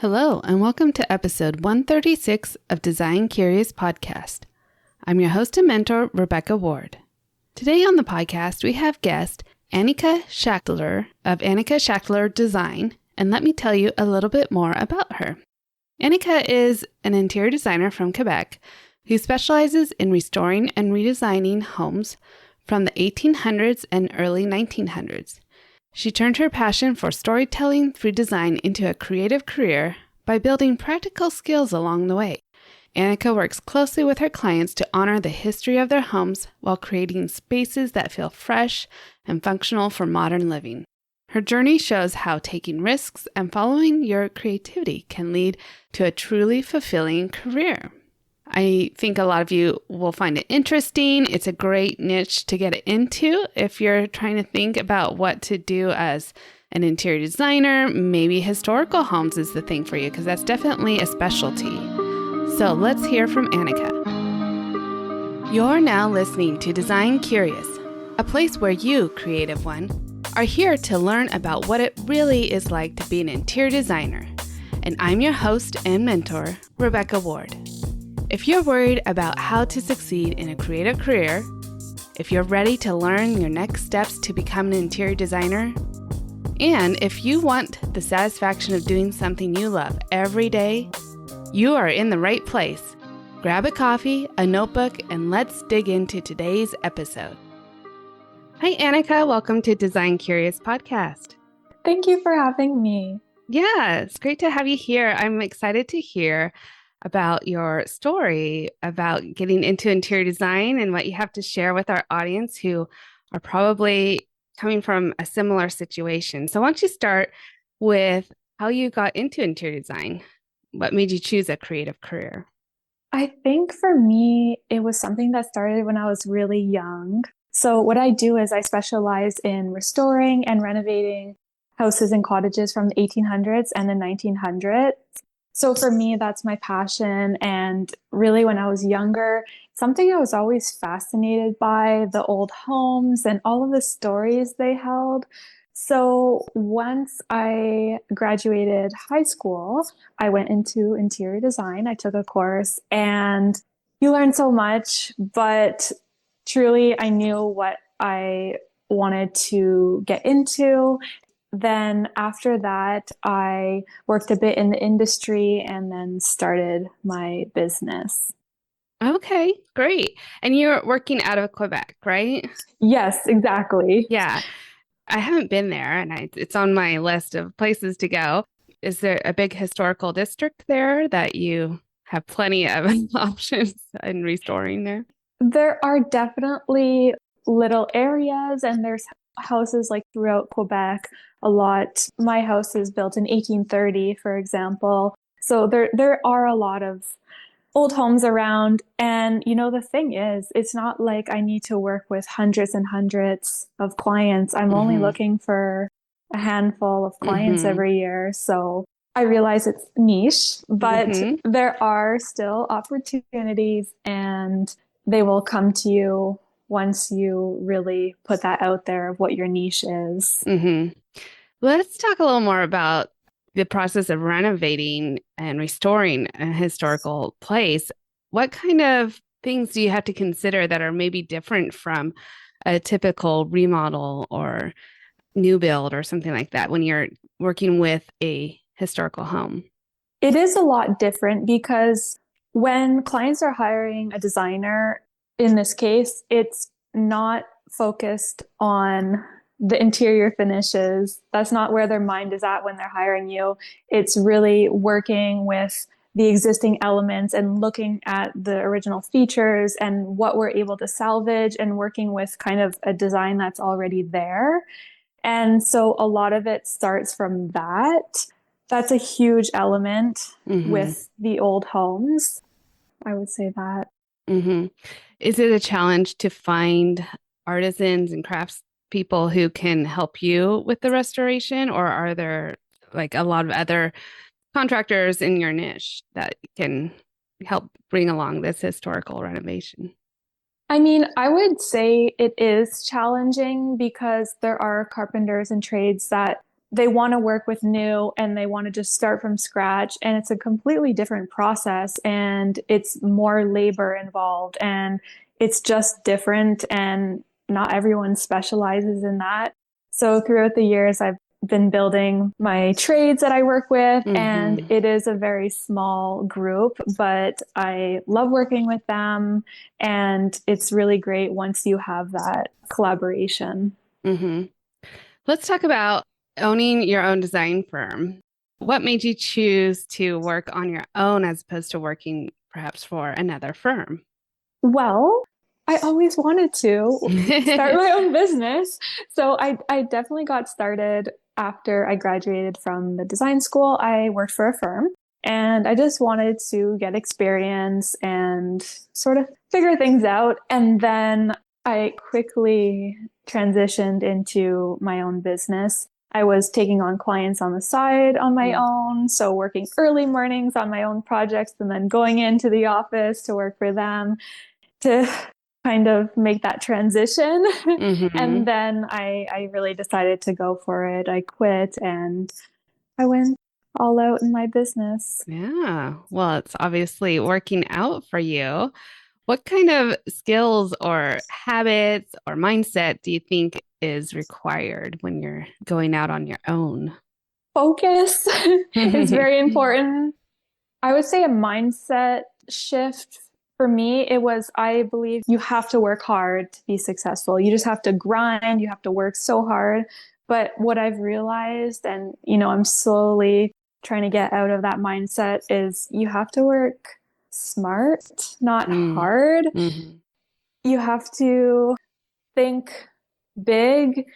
Hello, and welcome to episode 136 of Design Curious Podcast. I'm your host and mentor, Rebecca Ward. Today on the podcast, we have guest Anika Schachtler of Anika Schachtler Design, and let me tell you a little bit more about her. Anika is an interior designer from Quebec who specializes in restoring and redesigning homes from the 1800s and early 1900s. She turned her passion for storytelling through design into a creative career by building practical skills along the way. Anika works closely with her clients to honor the history of their homes while creating spaces that feel fresh and functional for modern living. Her journey shows how taking risks and following your creativity can lead to a truly fulfilling career. I think a lot of you will find it interesting. It's a great niche to get into if you're trying to think about what to do as an interior designer. Maybe historical homes is the thing for you because that's definitely a specialty. So let's hear from Anika. You're now listening to Design Curious, a place where you, creative one, are here to learn about what it really is like to be an interior designer. And I'm your host and mentor, Rebecca Ward. If you're worried about how to succeed in a creative career, if you're ready to learn your next steps to become an interior designer, and if you want the satisfaction of doing something you love every day, you are in the right place. Grab a coffee, a notebook, and let's dig into today's episode. Hi, Anika. Welcome to Design Curious Podcast. Thank you for having me. Yeah, it's great to have you here. I'm excited to hear about your story about getting into interior design and what you have to share with our audience who are probably coming from a similar situation. So why don't you start with how you got into interior design? What made you choose a creative career? I think for me, it was something that started when I was really young. So what I do is I specialize in restoring and renovating houses and cottages from the 1800s and the 1900s. So for me, that's my passion. And really, when I was younger, something I was always fascinated by, the old homes and all of the stories they held. So once I graduated high school, I went into interior design. I took a course and you learn so much, but truly I knew what I wanted to get into. Then after that, I worked a bit in the industry and then started my business. Okay, great. And you're working out of Quebec, right? Yes, exactly. Yeah. I haven't been there, and it's on my list of places to go. Is there a big historical district there that you have plenty of options in restoring there? There are definitely little areas, and there's houses like throughout Quebec a lot. My house is built in 1830, for example. So there are a lot of old homes around. And the thing is, it's not like I need to work with hundreds and hundreds of clients. I'm only looking for a handful of clients every year. So I realize it's niche, but there are still opportunities and they will come to you once you really put that out there of what your niche is. Let's talk a little more about the process of renovating and restoring a historical place. What kind of things do you have to consider that are maybe different from a typical remodel or new build or something like that when you're working with a historical home? It is a lot different because when clients are hiring a designer, in this case, it's not focused on the interior finishes. That's not where their mind is at when they're hiring you. It's really working with the existing elements and looking at the original features and what we're able to salvage and working with kind of a design that's already there. And so a lot of it starts from that. That's a huge element with the old homes. I would say that. Is it a challenge to find artisans and craftspeople who can help you with the restoration, or are there like a lot of other contractors in your niche that can help bring along this historical renovation? I mean, I would say it is challenging because there are carpenters and trades that they want to work with new and they want to just start from scratch. And it's a completely different process and it's more labor involved and it's just different. And not everyone specializes in that. So throughout the years, I've been building my trades that I work with, and it is a very small group, but I love working with them. And it's really great once you have that collaboration. Let's talk about owning your own design firm. What made you choose to work on your own as opposed to working perhaps for another firm? Well, I always wanted to start my own business. So I definitely got started after I graduated from the design school. I worked for a firm and I just wanted to get experience and sort of figure things out. And then I quickly transitioned into my own business. I was taking on clients on the side on my own. So working early mornings on my own projects and then going into the office to work for them to kind of make that transition. And then I really decided to go for it. I quit and I went all out in my business. Yeah. Well, it's obviously working out for you. What kind of skills or habits or mindset do you think is required when you're going out on your own? Focus is very important. I would say a mindset shift for me, it was, I believe you have to work hard to be successful. You just have to grind, you have to work so hard. But what I've realized, and I'm slowly trying to get out of that mindset, is you have to work smart, not hard. You have to think big,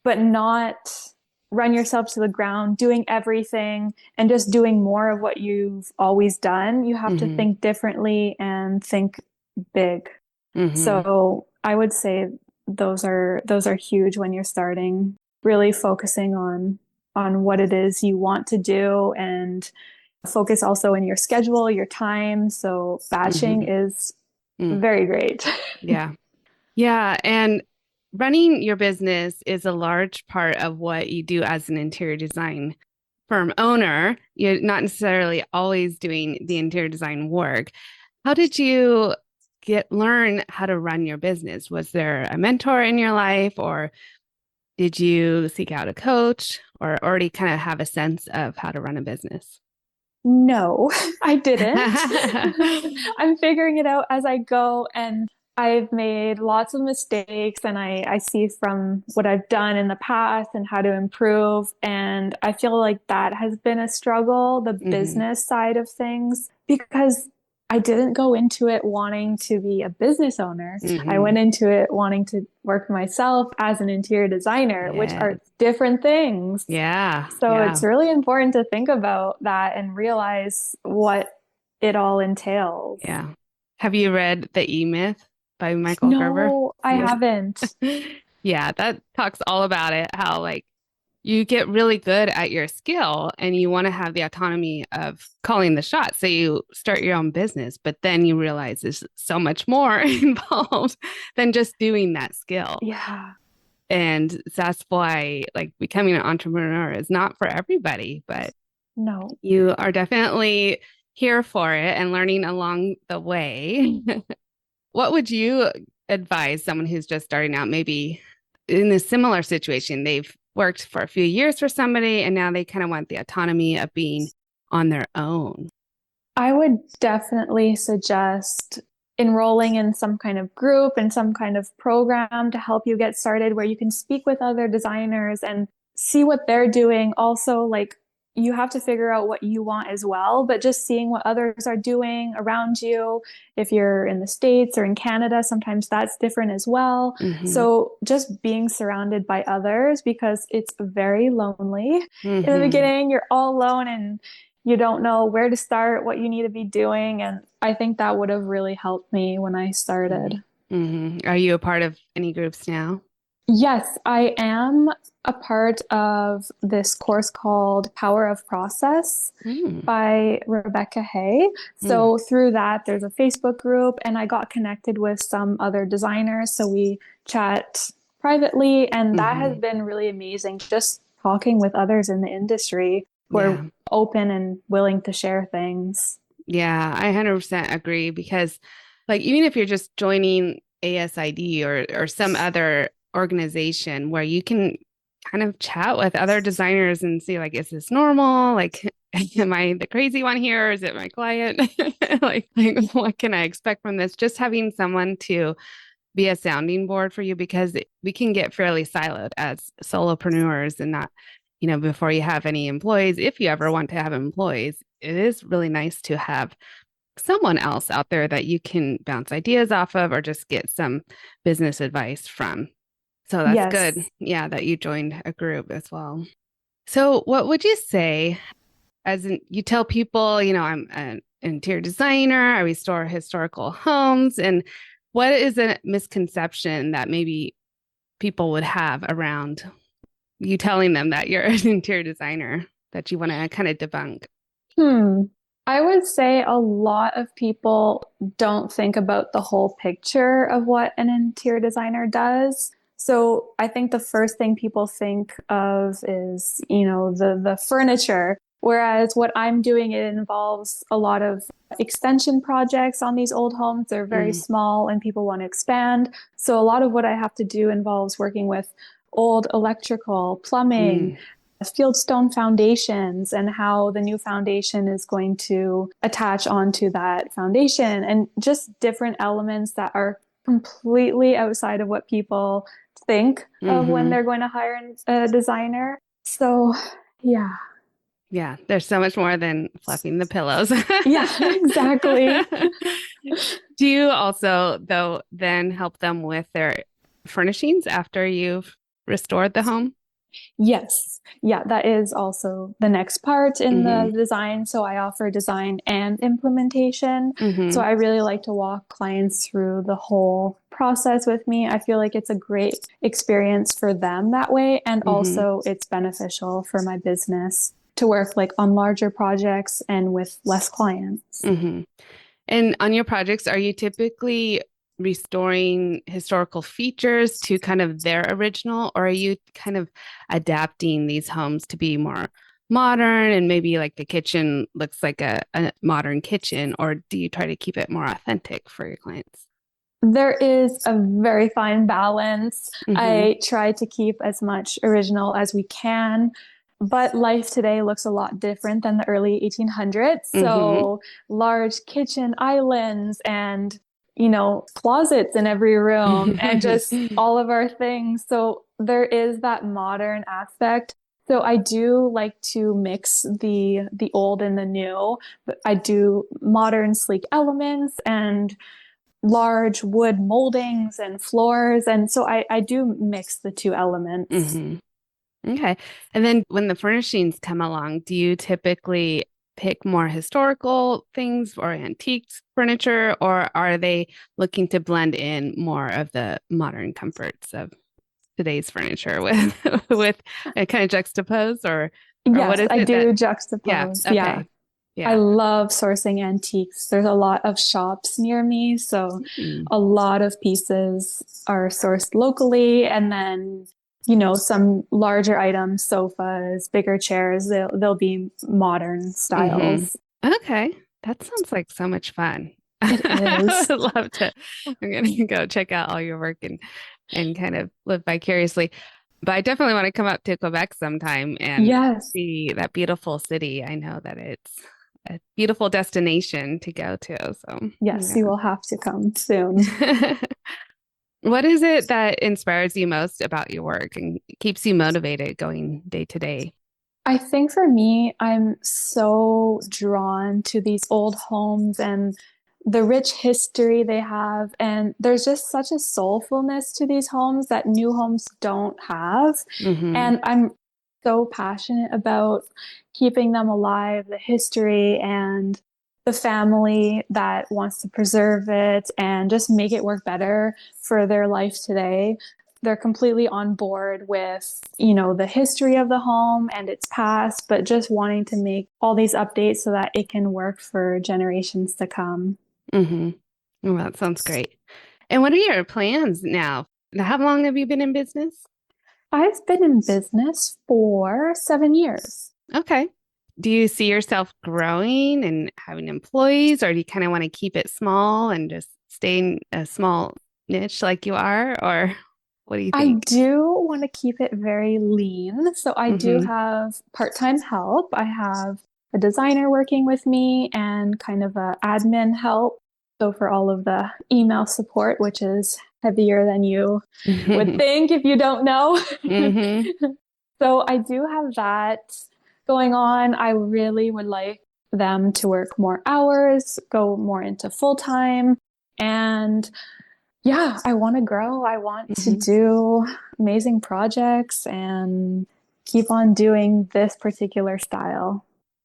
but not run yourself to the ground doing everything and just doing more of what you've always done. You have to think differently and think big. So I would say those are huge when you're starting, really focusing on what it is you want to do and focus also in your schedule, your time. So batching is very great. Yeah. Yeah. And running your business is a large part of what you do as an interior design firm owner. You're not necessarily always doing the interior design work. How did you learn how to run your business? Was there a mentor in your life, or did you seek out a coach, or already kind of have a sense of how to run a business? No, I didn't. I'm figuring it out as I go, and I've made lots of mistakes, and I see from what I've done in the past and how to improve. And I feel like that has been a struggle, the business side of things, because I didn't go into it wanting to be a business owner. I went into it wanting to work for myself as an interior designer, which are different things. Yeah. So it's really important to think about that and realize what it all entails. Yeah. Have you read The E-Myth by Michael Gerber? No, I haven't. Yeah, that talks all about it, how like you get really good at your skill and you want to have the autonomy of calling the shots. So you start your own business, but then you realize there's so much more involved than just doing that skill. Yeah. And that's why like becoming an entrepreneur is not for everybody, but no, you are definitely here for it and learning along the way. What would you advise someone who's just starting out, maybe in a similar situation? They've worked for a few years for somebody and now they kind of want the autonomy of being on their own. I would definitely suggest enrolling in some kind of group and some kind of program to help you get started where you can speak with other designers and see what they're doing. Also, like, you have to figure out what you want as well, but just seeing what others are doing around you. If you're in the States or in Canada, sometimes that's different as well. So just being surrounded by others, because it's very lonely. In the beginning, you're all alone and you don't know where to start, what you need to be doing. And I think that would have really helped me when I started. Are you a part of any groups now? Yes, I am a part of this course called Power of Process by Rebecca Hay. So through that, there's a Facebook group and I got connected with some other designers. So we chat privately and that has been really amazing. Just talking with others in the industry who are Yeah. open and willing to share things. Yeah, I 100% agree because like even if you're just joining ASID or some other organization where you can kind of chat with other designers and see like, is this normal? Like, am I the crazy one here? Or is it my client? Like what can I expect from this? Just having someone to be a sounding board for you because we can get fairly siloed as solopreneurs and not, before you have any employees, if you ever want to have employees, it is really nice to have someone else out there that you can bounce ideas off of or just get some business advice from. So that's good. Yes. Yeah, that you joined a group as well. So what would you say you tell people, I'm an interior designer, I restore historical homes, and what is a misconception that maybe people would have around you telling them that you're an interior designer that you want to kind of debunk? Hmm. I would say a lot of people don't think about the whole picture of what an interior designer does. So I think the first thing people think of is, the furniture. Whereas what I'm doing, it involves a lot of extension projects on these old homes. They're very Mm, small and people want to expand. So a lot of what I have to do involves working with old electrical, plumbing, mm, fieldstone foundations and how the new foundation is going to attach onto that foundation and just different elements that are completely outside of what people think of when hmm. they're going to hire a designer. So, yeah. Yeah, there's so much more than fluffing the pillows. Yeah, exactly. Do you also, though, then help them with their furnishings after you've restored the home? Yes. Yeah, that is also the next part in the Hmm. design. So I offer design and implementation. So Hmm. I really like to walk clients through the whole process with me. I feel like it's a great experience for them that way. And Hmm. also it's beneficial for my business to work like on larger projects and with less clients. Hmm. And on your projects, are you typically restoring historical features to kind of their original, or are you kind of adapting these homes to be more modern and maybe like the kitchen looks like a modern kitchen, or do you try to keep it more authentic for your clients? There is a very fine balance. Hmm. I try to keep as much original as we can, but life today looks a lot different than the early 1800s. Hmm. So large kitchen islands and, closets in every room and just all of our things. So there is that modern aspect. So I do like to mix the old and the new. But I do modern sleek elements and large wood moldings and floors. And so I do mix the two elements. Hmm. Okay. And then when the furnishings come along, do you typically pick more historical things or antiques furniture, or are they looking to blend in more of the modern comforts of today's furniture with with a kind of juxtapose or what Yes, is I it that do yeah, juxtapose. Yeah. okay. I Yeah. love sourcing antiques. There's a lot of shops near me, so Mm. a lot of pieces are sourced locally, and then some larger items, sofas, bigger chairs, they'll be modern Hmm. styles. Okay. That sounds like so much fun. It I is. would love to. I'm gonna go check out all your work and kind of live vicariously. But I definitely want to come up to Quebec sometime and Yes. see that beautiful city. I know that it's a beautiful destination to go to. So, Yes, you will have to come soon. yeah. What is it that inspires you most about your work and keeps you motivated going day to day? I think for me, I'm so drawn to these old homes and the rich history they have. And there's just such a soulfulness to these homes that new homes don't have. Hmm. And I'm so passionate about keeping them alive, the history and the family that wants to preserve it and just make it work better for their life today. They're completely on board with, the history of the home and its past, but just wanting to make all these updates so that it can work for generations to come. Hmm. Well, that sounds great. And what are your plans now? How long have you been in business? I've been in business for 7 years. Okay. Do you see yourself growing and having employees, or do you kind of want to keep it small and just stay in a small niche like you are? Or what do you I think? do want to keep it very lean. So I do Mm-hmm. have part-time help. I have a designer working with me and kind of a admin help. So for all of the email support, which is heavier than you would think if you don't know. Mm-hmm. So I do have that going on. I really would like them to work more hours, go more into full time. And yeah, I want to grow. I want to Mm-hmm. do amazing projects and keep on doing this particular style.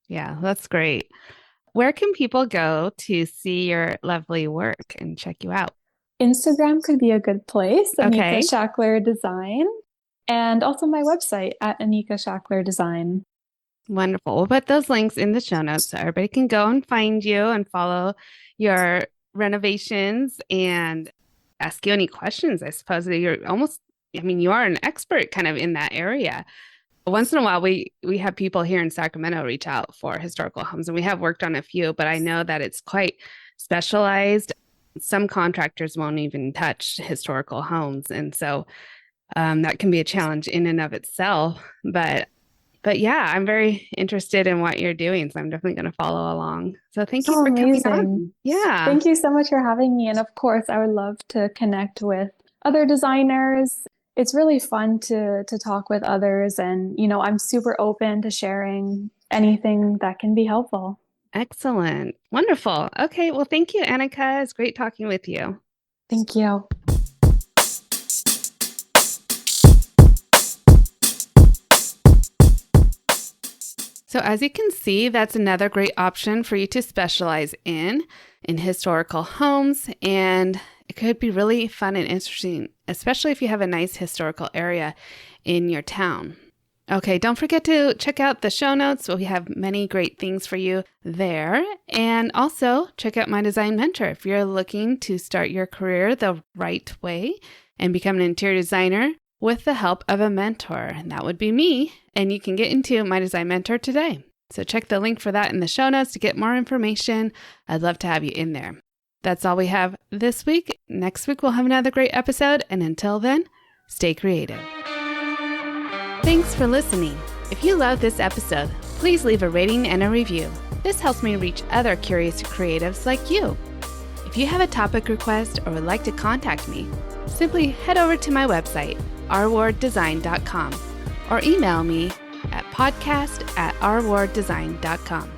Yeah, that's great. Where can people go to see your lovely work and check you out? Instagram could be a good place, Anika Okay. Schachtler Design, and also my website at Anika Schachtler Design. Wonderful. We'll put those links in the show notes so everybody can go and find you and follow your renovations and ask you any questions. I suppose that you're almost, I mean, you are an expert kind of in that area. Once in a while, we have people here in Sacramento reach out for historical homes, and we have worked on a few, but I know that it's quite specialized. Some contractors won't even touch historical homes, and so that can be a challenge in and of itself. But yeah, I'm very interested in what you're doing, so I'm definitely going to follow along. So thank you Oh, for coming amazing. on. Yeah, Thank you so much for having me. And of course, I would love to connect with other designers. It's really fun to talk with others. And, I'm super open to sharing anything that can be helpful. excellent. Wonderful. Okay, well, thank you, Anika. It's great talking with you. Thank you. So as you can see, that's another great option for you to specialize in historical homes, and it could be really fun and interesting, especially if you have a nice historical area in your town. Okay, don't forget to check out the show notes. We have many great things for you there. And also check out my design mentor if you're looking to start your career the right way and become an interior designer with the help of a mentor. And that would be me. And you can get into my design mentor today. So check the link for that in the show notes to get more information. I'd love to have you in there. That's all we have this week. Next week, we'll have another great episode. And until then, stay creative. Thanks for listening. If you love this episode, please leave a rating and a review. This helps me reach other curious creatives like you. If you have a topic request or would like to contact me, simply head over to my website, rwarddesign.com, or email me at podcast@rwarddesign.com.